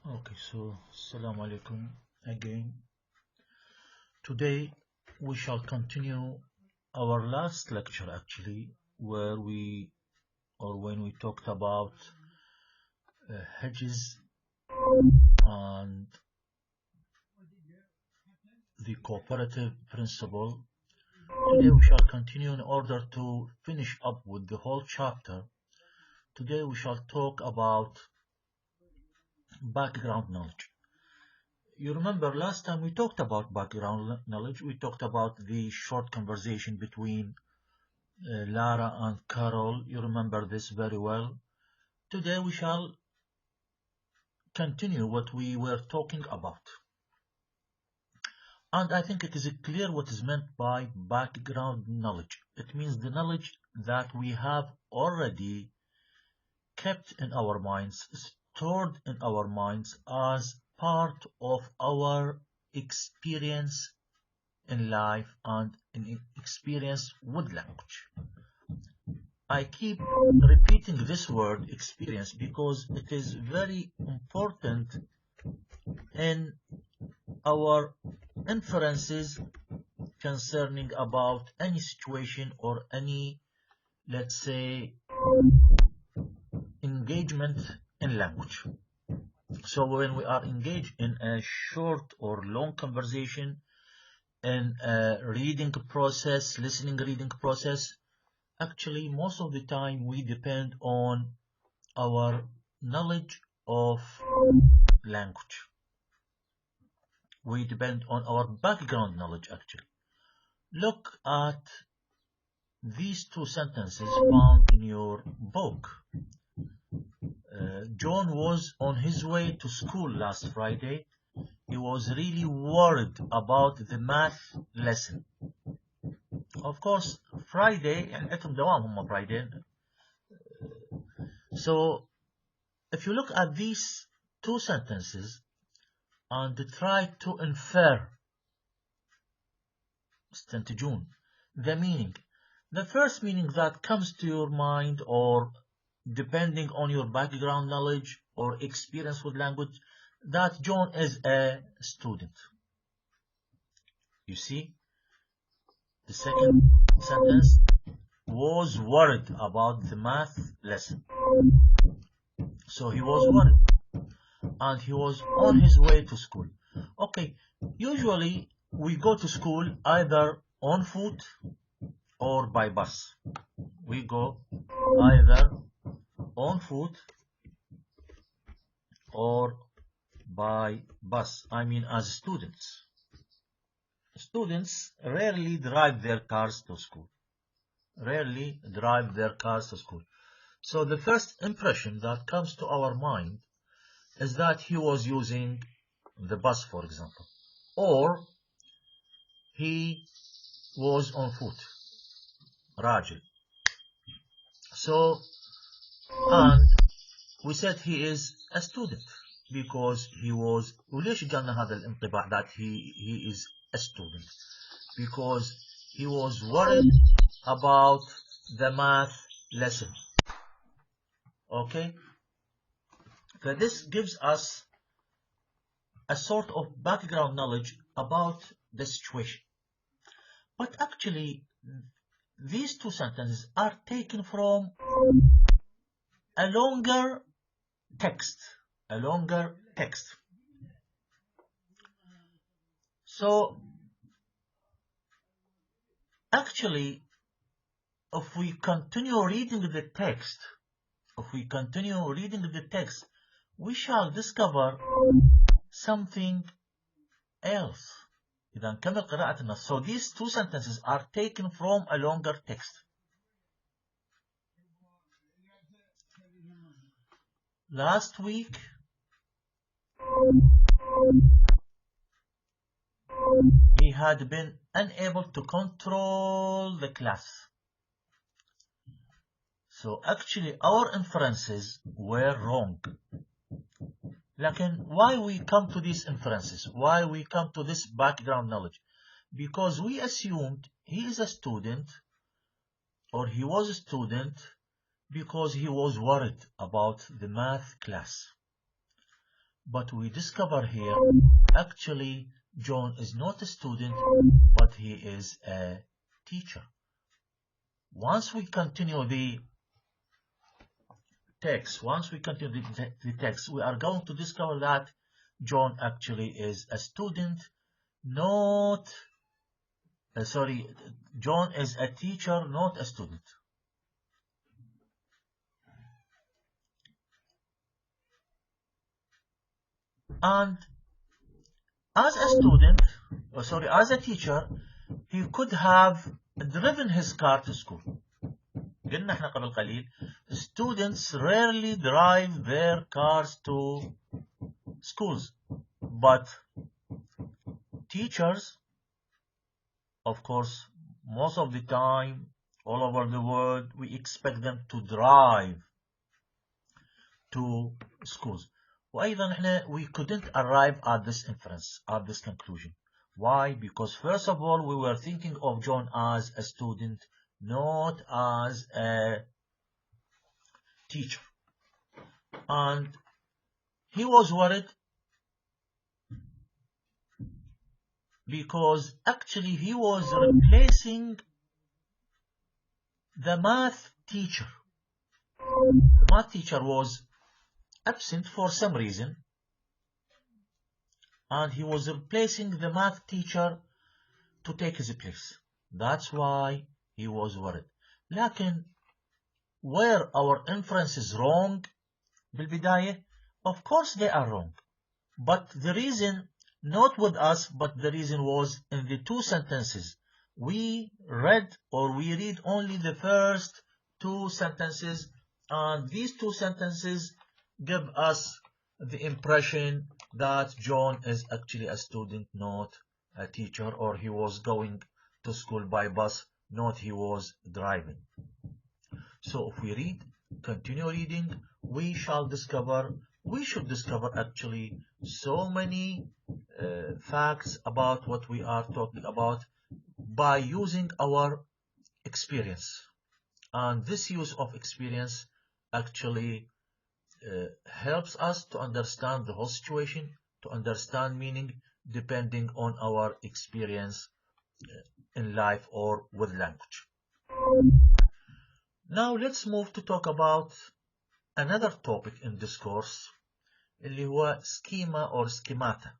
Okay, so Assalamu alaikum again. Today we shall continue our last lecture actually, where when we talked about hedges and the cooperative principle. Today we shall continue in order to finish up with the whole chapter. Today we shall talk about background knowledge. You remember last time we talked about background knowledge, we talked about the short conversation between Lara and Carol. You remember this very well. Today we shall continue what we were talking about. And I think it is clear what is meant by background knowledge. It means the knowledge that we have already kept in our minds, stored in our minds as part of our experience in life and in experience with language. I keep repeating this word experience because it is very important in our inferences concerning about any situation or any, let's say, engagement in language. So when we are engaged in a short or long conversation, in a reading process, listening reading process, actually most of the time we depend on our knowledge of language. We depend on our background knowledge actually. Look at these two sentences found in your book. John was on his way to school last Friday. He was really worried about the math lesson. Of course, Friday, يعني عندهم دوام هم Friday. So, if you look at these two sentences and try to infer استنتجون the meaning, the first meaning that comes to your mind, or depending on your background knowledge or experience with language, that John is a student. You see, the second sentence was worried about the math lesson. So he was worried and he was on his way to school. Okay, usually we go to school either on foot or by bus. We go either on foot or by bus. I mean, as students. Students rarely drive their cars to school. Rarely drive their cars to school. So the first impression that comes to our mind is that he was using the bus, for example, or he was on foot, راجل. So, and we said he is a student because he was, وليش قالنا هذا الانطباع that he is a student? Because he was worried about the math lesson. Okay? So this gives us a sort of background knowledge about the situation. But actually, these two sentences are taken from a longer text. A longer text. So, actually, if we continue reading the text, we shall discover something else. إذا نكمل قراءة النص. So these two sentences are taken from a longer text. Last week, he had been unable to control the class. So actually our inferences were wrong. لكن why we come to these inferences? Why we come to this background knowledge? Because we assumed he is a student, or he was a student, because he was worried about the math class. But we discover here, actually, John is not a student, but he is a teacher. Once we continue the text, we are going to discover that John actually is a student, John is a teacher, not a student. And as a teacher, he could have driven his car to school. قلنا احنا قبل قليل, students rarely drive their cars to schools, but teachers, of course, most of the time, all over the world, we expect them to drive to schools. وأيضا we couldn't arrive at this inference, at this conclusion. Why? Because first of all, we were thinking of John as a student, not as a teacher. And he was worried because actually he was replacing the math teacher. The math teacher was absent for some reason, and he was replacing the math teacher to take his place. That's why he was worried. لكن where our inference is wrong بالبداية, of course they are wrong. But the reason, not with us, but the reason was in the two sentences. We read only the first two sentences, and these two sentences give us the impression that John is actually a student, not a teacher, or he was going to school by bus, not he was driving. So if we continue reading, we should discover actually so many facts about what we are talking about by using our experience. And this use of experience actually helps us to understand the whole situation, to understand meaning, depending on our experience in life or with language. Now let's move to talk about another topic in this course, اللي هو schema or schemata.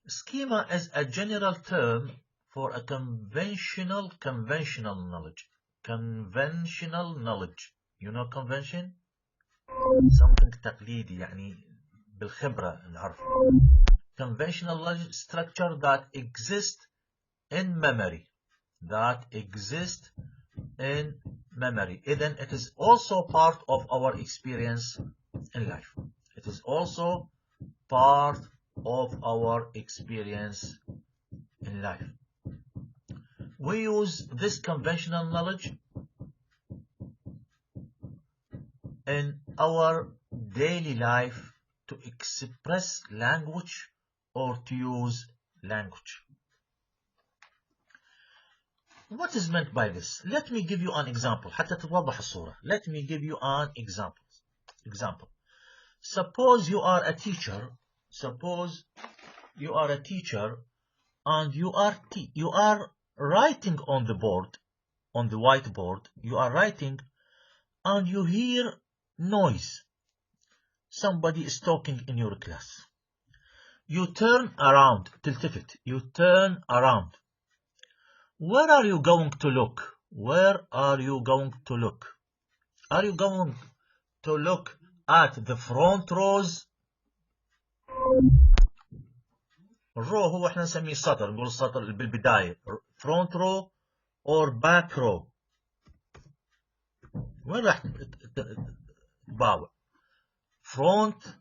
Schema is a general term for a conventional knowledge. Conventional knowledge. You know convention? Something تقليدي, يعني بالخبرة نعرف. Conventional knowledge structure that exists in memory. Then it is also part of our experience in life. It is also part of our experience in life. We use this conventional knowledge in our daily life to express language or to use language. What is meant by this? Let me give you an example. حتى تتوضح الصورة. Let me give you an example. Suppose you are a teacher. And you are writing on the board, on the whiteboard. You are writing and you hear noise. Somebody is talking in your class. You turn around. تلتفت. You turn around. Where are you going to look? Are you going to look at the front rows? الرو هو احنا نسميه السطر, نقول السطر بالبداية. Front row or back row. وين راح تباوع؟ Front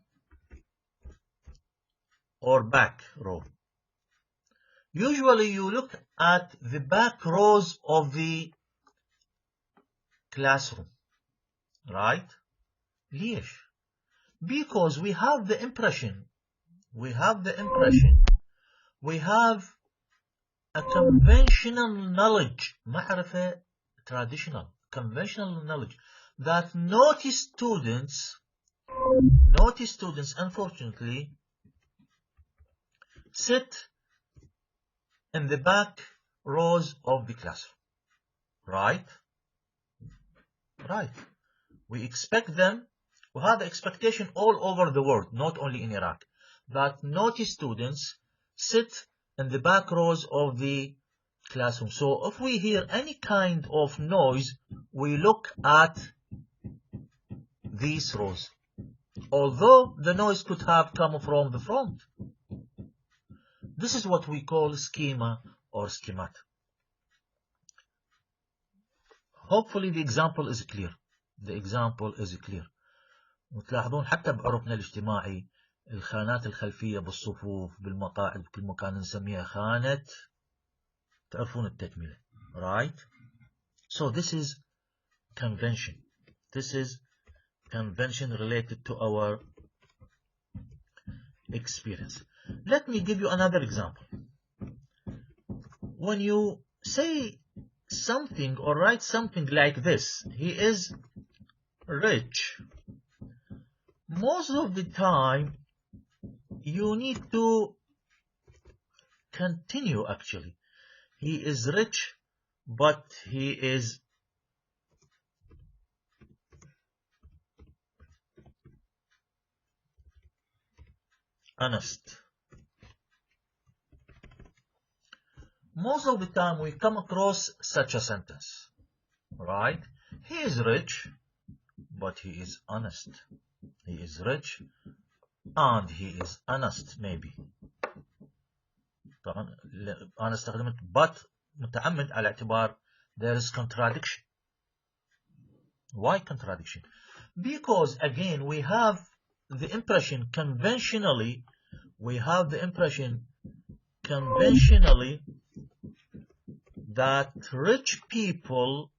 or back row. Usually you look at the back rows of the classroom, right? ليش? Because we have the impression, we have a conventional knowledge, معرفة traditional, conventional knowledge, that naughty students Naughty students, unfortunately, sit in the back rows of the classroom. Right? Right. We expect them, we have expectation all over the world, not only in Iraq, that naughty students sit in the back rows of the classroom. So if we hear any kind of noise, we look at these rows. Although the noise could have come from the front. This is what we call schema or schematic. Hopefully the example is clear. The example is clear. وتلاحظون حتى بعرفنا الاجتماعي الخانات الخلفية بالصفوف بالمقاعد بكل مكان نسميها خانة. تعرفون التكملة. Right? So this is convention. This is convention related to our experience. Let me give you another example. When you say something or write something like this, he is rich. Most of the time, you need to continue actually. He is rich, but he is honest. Most of the time we come across such a sentence, right? He is rich, but he is honest. He is rich and he is honest maybe. طبعا أنا استخدمت but متعمد على اعتبار there is contradiction. Why contradiction? Because again we have the impression conventionally, that rich people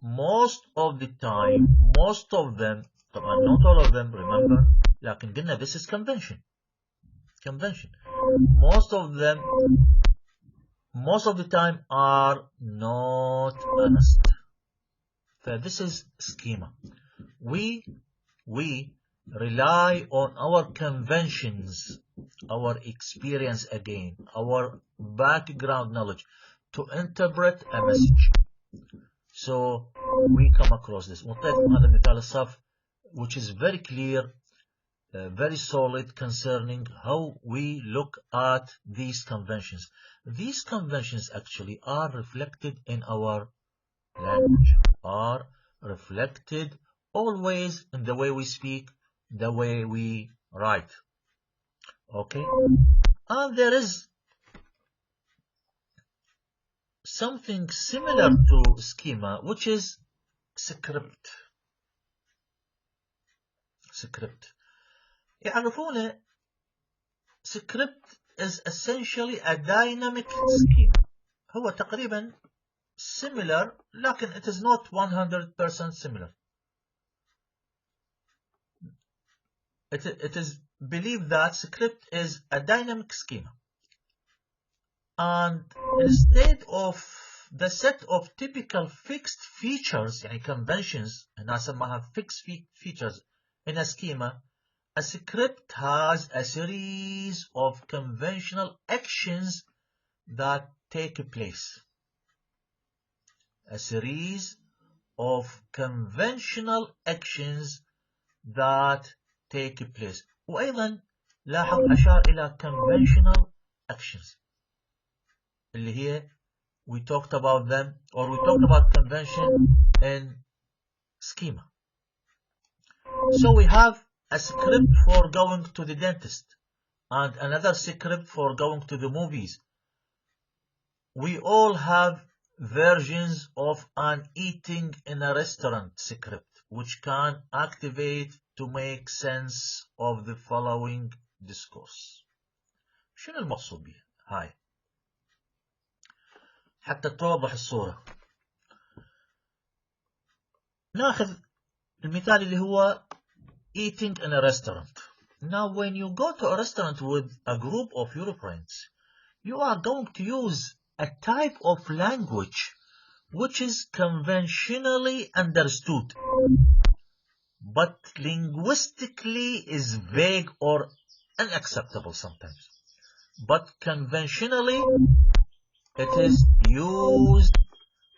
most of the time, most of them, طبعا not all of them, remember, لكن قلنا this is convention. Most of them, most of the time are not honest. So this is schema. We rely on our conventions, our experience again, our background knowledge to interpret a message. So we come across this. ونعطيكم هذا المثال الصف which is very clear, very solid concerning how we look at these conventions. These conventions actually are reflected in our language, are reflected always in the way we speak, the way we write. Okay? And there is something similar to schema, which is script. يعرفونه script is essentially a dynamic scheme. هو تقريبا similar لكن it is not 100% similar. It is believed that script is a dynamic schema. And instead of the set of typical fixed features, يعني conventions, نسميها fixed features in a schema, a script has a series of conventional actions that take place. A series of conventional actions that take place. وأيضا لاحظ أشار إلى conventional actions اللي هي we talked about them, or we talked about convention in schema. So we have a script for going to the dentist and another script for going to the movies. We all have versions of an eating in a restaurant script which can activate to make sense of the following discourse. شنو المقصود بها هاي حتى توضح الصورة؟ ناخذ المثال اللي هو eating in a restaurant. Now when you go to a restaurant with a group of your friends, you are going to use a type of language which is conventionally understood. but linguistically is vague or unacceptable sometimes. But conventionally, it is used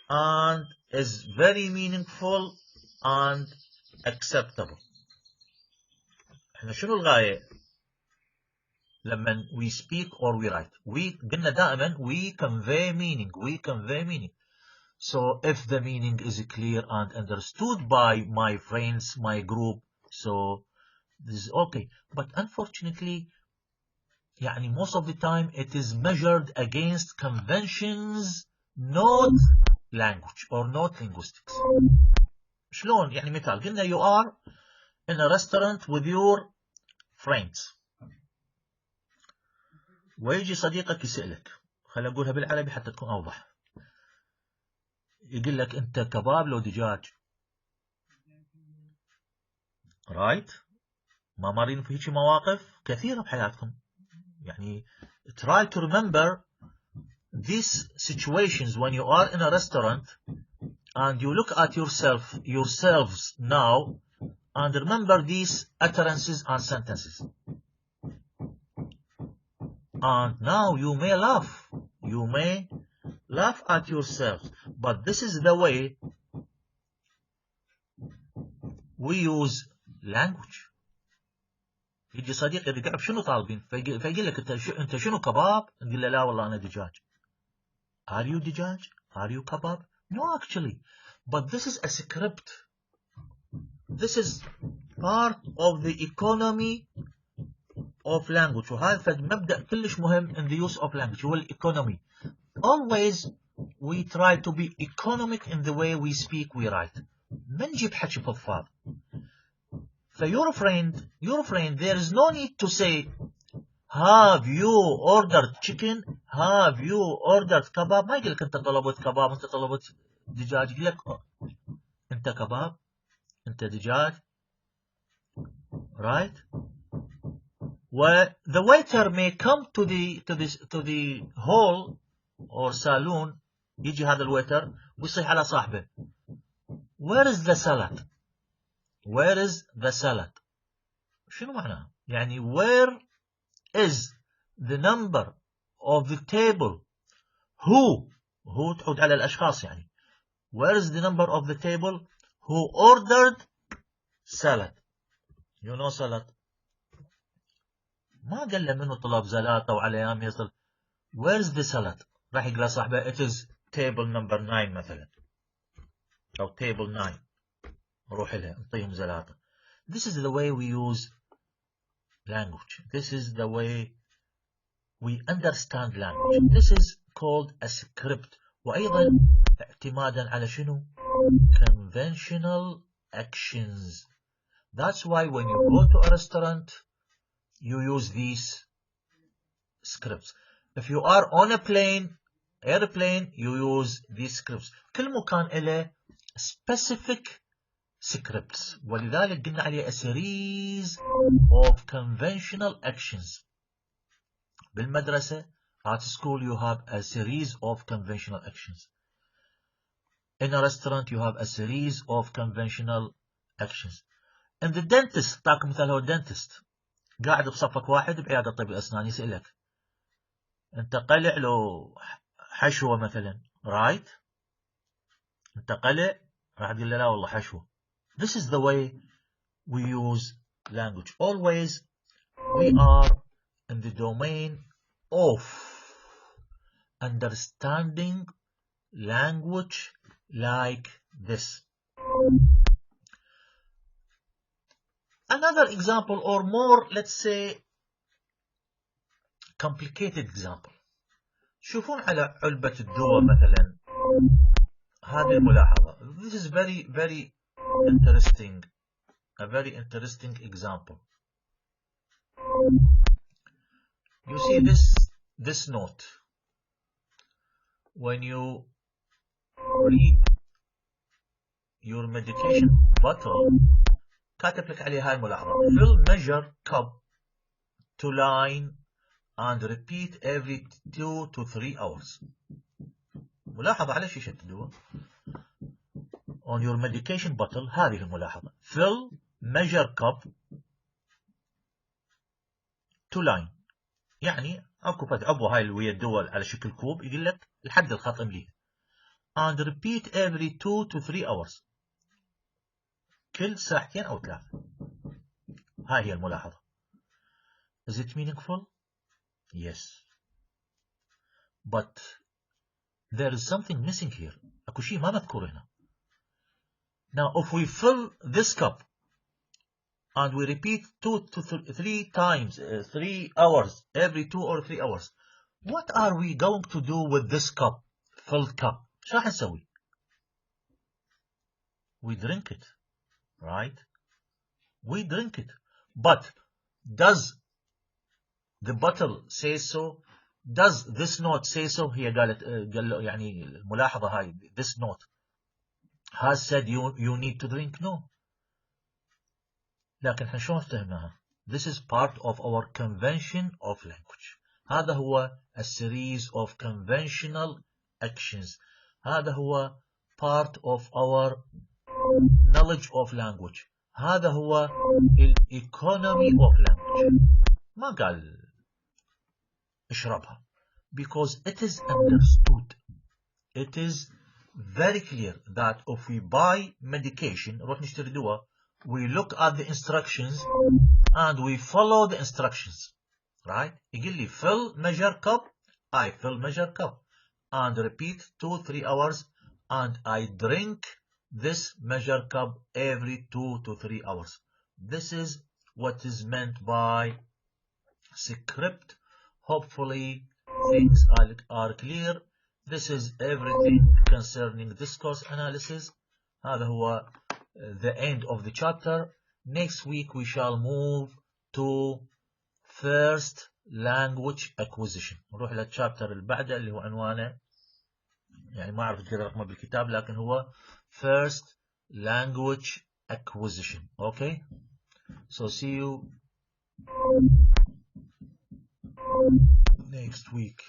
and is very meaningful and acceptable. احنا شنو الغاية لما we speak or we write؟ قلنا دائما we convey meaning. So if the meaning is clear and understood by my friends, my group, so this is okay. But unfortunately, most of the time it is measured against conventions, not language or not linguistics. شلون؟ مثال قلنا you are in a restaurant with your friends ويجي صديقك يسألك، خلي أقولها بالعربي حتى تكون أوضح. يقول لك أنت كباب لو دجاج. رايت؟ ما مارين في هيك مواقف كثيرة بحياتكم. try to remember these situations when you are in a restaurant and you look at yourselves now and remember these utterances and sentences. And now you may laugh at yourselves, but this is the way we use language. يجي صديق يقول لك شنو طالبين؟ فيقول لك انت شنو كباب؟ نقول له لا والله انا دجاج. Are you دجاج? Are you kebab? No, actually. But this is a script. This is part of the economy of language. وهذا مبدأ كلش مهم in the use of language هو economy. Always we try to be economic in the way we speak, we write. ما نجيب حكي فضفاض. For your friend, there is no need to say, have you ordered chicken? Have you ordered kebab? ما يقول لك أنت طلبت كباب، أنت طلبت دجاج. يقول لك أنت كباب، أنت دجاج. Right? Well, the waiter may come to the hall or saloon. يجي هذا الويتر ويصيح على صاحبه. Where is the salad? Where is the salad? شنو معناه؟ where is the number of the table? Who تعود على الأشخاص Where is the number of the table who ordered salad? You know salad. ما قال له منو طلب زلاطة وعلى أيام يصل. Where is the salad? راح يقول صاحبه it is table number 9 مثلا أو table 9. روح لها انطيهم زلاطة. This is the way we use language. This is the way we understand language. This is called a script. وأيضا اعتمادا على شنو؟ Conventional actions. That's why when you go to a restaurant, you use these scripts. If you are on a airplane, you use these scripts. كل مكان له specific scripts. ولذلك قلنا عليه a series of conventional actions. بالمدرسة, at school, you have a series of conventional actions. In a restaurant, you have a series of conventional actions. And the dentist, تعطيك مثال هو dentist. قاعد بصفك واحد بعيادة طبيب أسنان يسألك أنت قلع لو حشوة مثلا. Right? أنت قلع؟ راح تقول له لا والله حشوة. This is the way we use language. Always we are in the domain of understanding language like this. Another example, or more, let's say, complicated example. شوفون على علبة الدواء مثلا هذه الملاحظة. This is very, very interesting. A very interesting example. You see this note. When you read your medication bottle, كاتب لك عليها هاي الملاحظة. Fill measure cup to line and repeat every 2 to 3 hours. ملاحظة على شيشة الدواء. On your medication bottle هذه الملاحظة. Fill measure cup to line. يعني اكو هاي اللي ويا الدول على شكل كوب، يقول لك لحد الخط امليه. and repeat every 2 to 3 hours. كل ساعتين او 3. هاي هي الملاحظة. Is it meaningful? Yes. But there is something missing here. اكو شيء ما مذكور هنا. Now if we fill this cup and we repeat 2 to 3 times, 3 hours, every 2 or 3 hours, what are we going to do with this cup, filled cup? شو راح نسوي؟ We drink it, right? We drink it. But does the bottle say so? Does this note say so? هي قال له يعني الملاحظة هاي, this note has said you need to drink? No. لكن احنا شلون فهمناها؟ This is part of our convention of language. هذا هو a series of conventional actions. هذا هو part of our knowledge of language. هذا هو economy of language. ما قال اشربها. Because it is understood. It is very clear that if we buy medication, نروح نشتري دواء, we look at the instructions and we follow the instructions, right? يقول لي fill measure cup, I fill measure cup and repeat 2-3 hours and I drink this measure cup every 2 to 3 hours. This is what is meant by script. Hopefully things are clear. This is everything concerning discourse analysis. هذا هو the end of the chapter. Next week we shall move to first language acquisition. نروح للشابتر اللي بعده اللي هو عنوانه, يعني ما أعرف كذا رقمه بالكتاب, لكن هو first language acquisition. Okay? So see you next week.